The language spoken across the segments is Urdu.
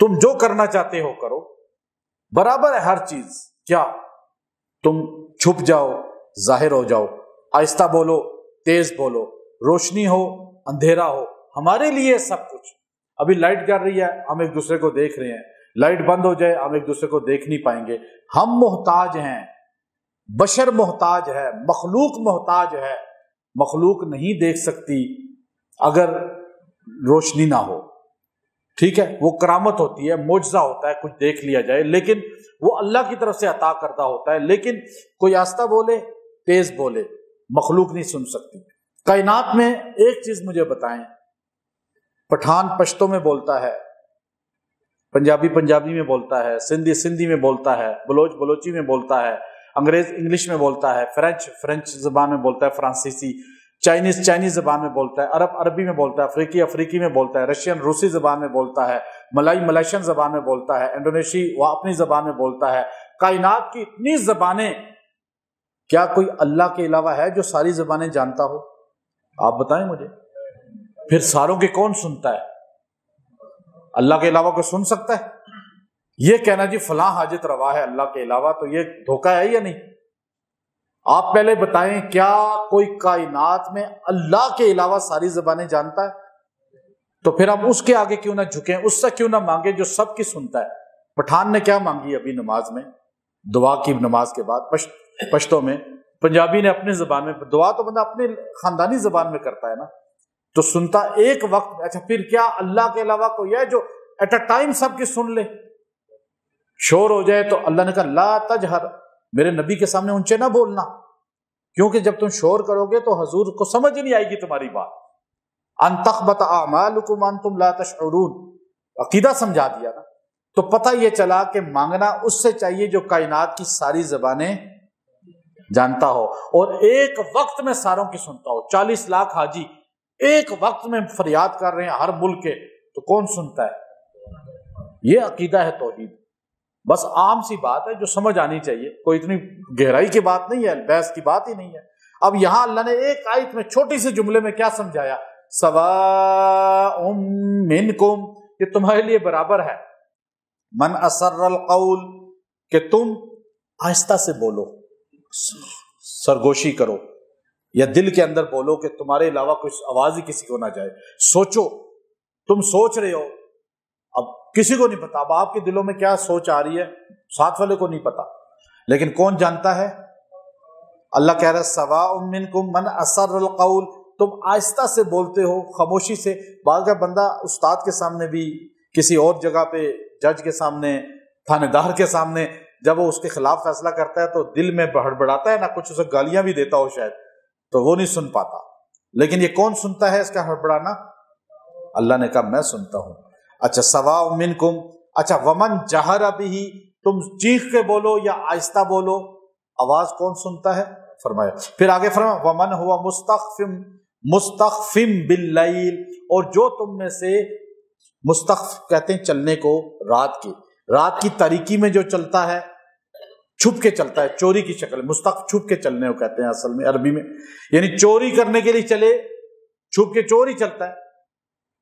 تم جو کرنا چاہتے ہو کرو، برابر ہے ہر چیز. کیا تم چھپ جاؤ، ظاہر ہو جاؤ، آہستہ بولو، تیز بولو، روشنی ہو، اندھیرا ہو، ہمارے لیے سب کچھ. ابھی لائٹ جل رہی ہے، ہم ایک دوسرے کو دیکھ رہے ہیں. لائٹ بند ہو جائے ہم ایک دوسرے کو دیکھ نہیں پائیں گے. ہم محتاج ہیں، بشر محتاج ہے، مخلوق محتاج ہے. مخلوق نہیں دیکھ سکتی اگر روشنی نہ ہو. ٹھیک ہے، وہ کرامت ہوتی ہے، معجزہ ہوتا ہے کچھ دیکھ لیا جائے، لیکن وہ اللہ کی طرف سے عطا کردہ ہوتا ہے. لیکن کوئی آہستہ بولے، تیز بولے، مخلوق نہیں سن سکتی. کائنات میں ایک چیز مجھے بتائیں، پٹھان پشتوں میں بولتا ہے، پنجابی پنجابی میں بولتا ہے، سندھی سندھی میں بولتا ہے، بلوچ بلوچی میں بولتا ہے، انگریز انگلش میں بولتا ہے، فرینچ زبان میں بولتا ہے، فرانسیسی، چائنیز زبان میں بولتا ہے، عرب عربی میں بولتا ہے، افریقی میں بولتا ہے، رشین روسی زبان میں بولتا ہے، ملائشین زبان میں بولتا ہے، انڈونیشی وہ اپنی زبان میں بولتا ہے. کائنات کی اتنی زبانیں، کیا کوئی اللہ کے علاوہ ہے جو ساری زبانیں جانتا ہو؟ آپ بتائیں مجھے. پھر ساروں کے کون سنتا ہے؟ اللہ کے علاوہ کوئی سن سکتا ہے؟ یہ کہنا جی فلاں حاجت روا ہے اللہ کے علاوہ، تو یہ دھوکہ ہے یا نہیں؟ آپ پہلے بتائیں، کیا کوئی کائنات میں اللہ کے علاوہ ساری زبانیں جانتا ہے؟ تو پھر ہم اس کے آگے کیوں نہ جھکیں، اس سے کیوں نہ مانگیں جو سب کی سنتا ہے. پٹھان نے کیا مانگی ابھی نماز میں، دعا کی نماز کے بعد پشتوں میں. پنجابی نے اپنی زبان میں، دعا تو بندہ اپنے خاندانی زبان میں کرتا ہے نا، تو سنتا ایک وقت. اچھا پھر کیا اللہ کے علاوہ کوئی ہے جو ایٹ اے ٹائم سب کی سن لے؟ شور ہو جائے تو اللہ نے کہا لا تجہر، میرے نبی کے سامنے اونچے نہ بولنا، کیونکہ جب تم شور کرو گے تو حضور کو سمجھ ہی نہیں آئے گی تمہاری بات. ان تخبط اعمالکم انتم لا تشعرون، عقیدہ سمجھا دیا نا. تو پتہ یہ چلا کہ مانگنا اس سے چاہیے جو کائنات کی ساری زبانیں جانتا ہو اور ایک وقت میں ساروں کی سنتا ہو. 40 لاکھ حاجی ایک وقت میں فریاد کر رہے ہیں ہر ملک کے، تو کون سنتا ہے؟ یہ عقیدہ ہے توحید. بس عام سی بات ہے جو سمجھ آنی چاہیے، کوئی اتنی گہرائی کی بات نہیں ہے، بحث کی بات ہی نہیں ہے. اب یہاں اللہ نے ایک آیت میں چھوٹی سی جملے میں کیا سمجھایا؟ سواء منکم، یہ تمہارے لیے برابر ہے. من اسر القول، کہ تم آہستہ سے بولو، سرگوشی کرو، یا دل کے اندر بولو کہ تمہارے علاوہ کوئی آواز ہی کسی کو نہ جائے. سوچو، تم سوچ رہے ہو، اب کسی کو نہیں پتا اب آپ کے دلوں میں کیا سوچ آ رہی ہے، ساتھ والے کو نہیں پتا، لیکن کون جانتا ہے؟ اللہ کہہ رہا ہے سواء منکم من اسر القول، تم آہستہ سے بولتے ہو، خاموشی سے. بعض کا بندہ استاد کے سامنے بھی، کسی اور جگہ پہ جج کے سامنے، تھانے دار کے سامنے، جب وہ اس کے خلاف فیصلہ کرتا ہے تو دل میں بڑبڑاتا ہے نا، کچھ اسے گالیاں بھی دیتا ہو شاید، تو وہ نہیں سن پاتا. لیکن یہ کون سنتا ہے اس کا ہڑبڑانا؟ اللہ نے کہا میں سنتا ہوں. اچھا سواء منکم، اچھا ومن جہر بہ، تم چیخ کے بولو یا آہستہ بولو، آواز کون سنتا ہے؟ فرمایا. پھر آگے فرمایا ومن ہوا مستخفم باللیل، اور جو تم میں سے مستخف کہتے ہیں چلنے کو، رات کی تاریکی میں جو چلتا ہے، چھپ کے چلتا ہے، چوری کی شکل. مستخف چھپ کے چلنے کو کہتے ہیں اصل میں عربی میں، یعنی چوری کرنے کے لیے چلے، چھپ کے چوری چلتا ہے.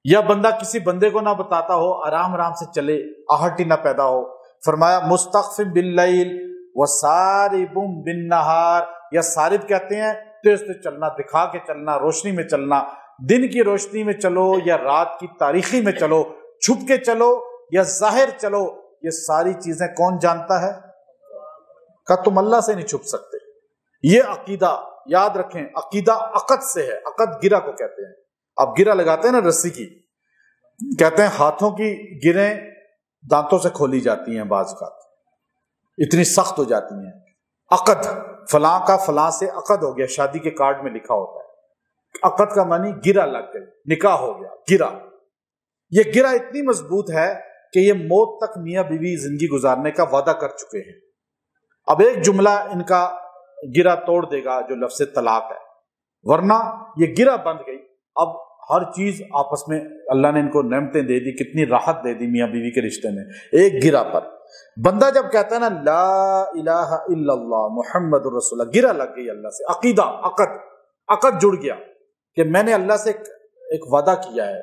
یا بندہ کسی بندے کو نہ بتاتا ہو، آرام آرام سے چلے، آہٹ ہی نہ پیدا ہو. فرمایا مستخف باللیل وسارب بالنہار، یا سارب کہتے ہیں تیز تیز چلنا، دکھا کے چلنا، روشنی میں چلنا. دن کی روشنی میں چلو یا رات کی تاریکی میں چلو، چھپ کے چلو یا ظاہر چلو، یہ ساری چیزیں کون جانتا ہے؟ کہ تم اللہ سے نہیں چھپ سکتے. یہ عقیدہ یاد رکھیں، عقیدہ عقد سے ہے. عقد گرہ کو کہتے ہیں. اب گرہ لگاتے ہیں نا رسی کی، کہتے ہیں ہاتھوں کی گرہیں دانتوں سے کھولی جاتی ہیں، بعض کا اتنی سخت ہو جاتی ہیں. عقد، فلاں کا فلاں سے عقد ہو گیا، شادی کے کارڈ میں لکھا ہوتا ہے. عقد کا معنی گرہ لگ گئی، نکاح ہو گیا. گرہ، یہ گرہ اتنی مضبوط ہے کہ یہ موت تک میاں بیوی زندگی گزارنے کا وعدہ کر چکے ہیں. اب ایک جملہ ان کا گرہ توڑ دے گا جو لفظ طلاق ہے، ورنہ یہ گرہ بند گئی. اب ہر چیز آپس میں اللہ نے ان کو نعمتیں دے دی، کتنی راحت دے دی میاں بیوی کے رشتے میں ایک گرہ پر. بندہ جب کہتا ہے نا لا الہ الا اللہ محمد الرسول اللہ، گرہ لگ گئی اللہ سے. عقیدہ، عقد جڑ گیا کہ میں نے اللہ سے ایک وعدہ کیا ہے،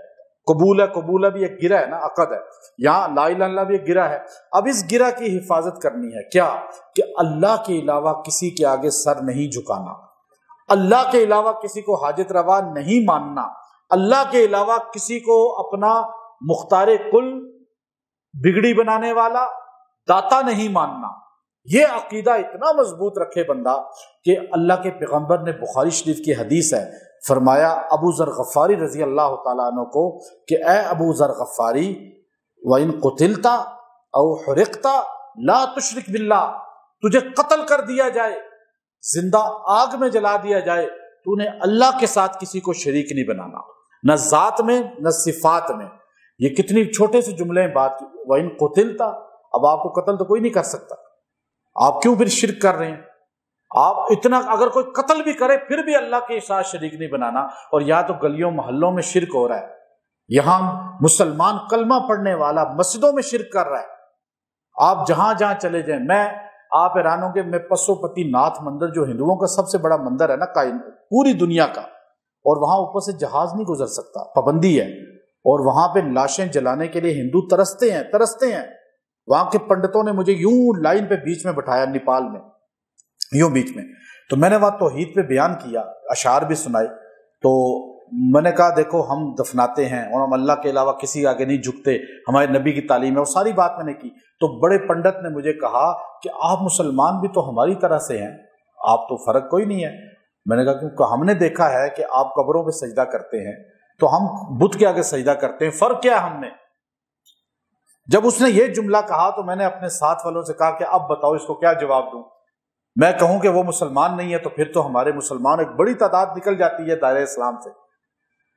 قبول ہے، قبول بھی ایک گرہ ہے نا، عقد ہے، یہاں لا الہ الا اللہ بھی ایک گرہ ہے۔ اب اس گرہ کی حفاظت کرنی ہے، کیا کہ اللہ کے علاوہ کسی کے آگے سر نہیں جھکانا، اللہ کے علاوہ کسی کو حاجت روا نہیں ماننا، اللہ کے علاوہ کسی کو اپنا مختار کل، بگڑی بنانے والا، داتا نہیں ماننا۔ یہ عقیدہ اتنا مضبوط رکھے بندہ کہ اللہ کے پیغمبر نے بخاری شریف کی حدیث ہے، فرمایا ابو ذر غفاری رضی اللہ تعالیٰ عنہ کو کہ اے ابو ذر غفاری، وَإِن قُتِلْتَ أَوْ حُرِقْتَ لَا تُشْرِكْ بِاللَّهِ، تجھے قتل کر دیا جائے، زندہ آگ میں جلا دیا جائے، تو نے اللہ کے ساتھ کسی کو شریک نہیں بنانا، نہ ذات میں نہ صفات میں۔ یہ کتنی چھوٹے سے جملے ہیں بات کی۔ وَإِن قُتِلْتَ، اب آپ کو قتل تو کوئی نہیں کر سکتا، آپ کیوں پھر شرک کر رہے ہیں؟ آپ اتنا اگر کوئی قتل بھی کرے پھر بھی اللہ کے ساتھ شریک نہیں بنانا۔ اور یا تو گلیوں محلوں میں شرک ہو رہا ہے، یہاں مسلمان کلمہ پڑھنے والا مسجدوں میں شرک کر رہا ہے، آپ جہاں جہاں چلے جائیں۔ میں آپ حیران ہوں کہ میں پسو پتی ناتھ مندر جو ہندوؤں کا سب سے بڑا مندر ہے نا پوری دنیا کا، اور وہاں اوپر سے جہاز نہیں گزر سکتا، پابندی ہے، اور وہاں پہ لاشیں جلانے کے لیے ہندو ترستے ہیں۔ وہاں کے پنڈتوں نے مجھے یوں لائن پہ بیچ میں بٹھایا، نیپال میں یوں بیچ میں، تو میں نے وہاں توحید پہ بیان کیا، اشعار بھی سنائے، تو میں نے کہا دیکھو ہم دفناتے ہیں اور ہم اللہ کے علاوہ کسی آگے نہیں جھکتے، ہمارے نبی کی تعلیم ہے، اور ساری بات میں نے کی۔ تو بڑے پنڈت نے مجھے کہا کہ آپ مسلمان بھی تو ہماری طرح سے ہیں، آپ تو فرق کوئی نہیں ہے۔ میں نے کہا کیونکہ ہم نے دیکھا ہے کہ آپ قبروں پہ سجدہ کرتے ہیں تو ہم بت کے آگے سجدہ کرتے ہیں، فرق کیا ہے ہم نے؟ جب اس نے یہ جملہ کہا تو میں نے اپنے ساتھ والوں سے کہا کہ اب بتاؤ اس کو کیا جواب دوں؟ میں کہوں کہ وہ مسلمان نہیں ہے تو پھر تو ہمارے مسلمان ایک بڑی تعداد نکل جاتی ہے دائرہ اسلام سے۔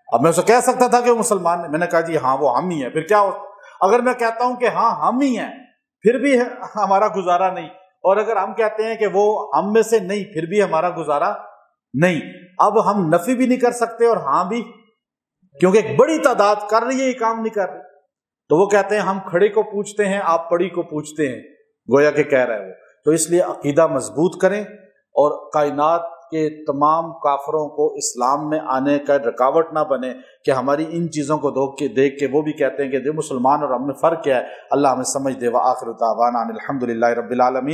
اب میں اسے کہہ سکتا تھا کہ وہ مسلمان ہے، میں نے کہا جی ہاں وہ ہم ہی ہیں، پھر کیا ہوتا؟ اگر میں کہتا ہوں کہ ہاں ہم ہی ہیں پھر بھی ہمارا گزارا نہیں، اور اگر ہم کہتے ہیں کہ وہ ہم میں سے نہیں پھر بھی ہمارا گزارا نہیں۔ اب ہم نفی بھی نہیں کر سکتے اور ہاں بھی، کیونکہ ایک بڑی تعداد کر رہی ہے یہ کام نہیں کر رہی۔ تو وہ کہتے ہیں ہم کھڑے کو پوچھتے ہیں، آپ پڑی کو پوچھتے ہیں، گویا کہ کہہ رہا ہے وہ۔ تو اس لیے عقیدہ مضبوط کریں، اور کائنات کے تمام کافروں کو اسلام میں آنے کا رکاوٹ نہ بنے کہ ہماری ان چیزوں کو دیکھ کے وہ بھی کہتے ہیں کہ جو مسلمان اور ہم میں فرق کیا ہے۔ اللہ ہمیں سمجھ دے۔ وآخر دعوانا ان الحمد للہ رب العالمین۔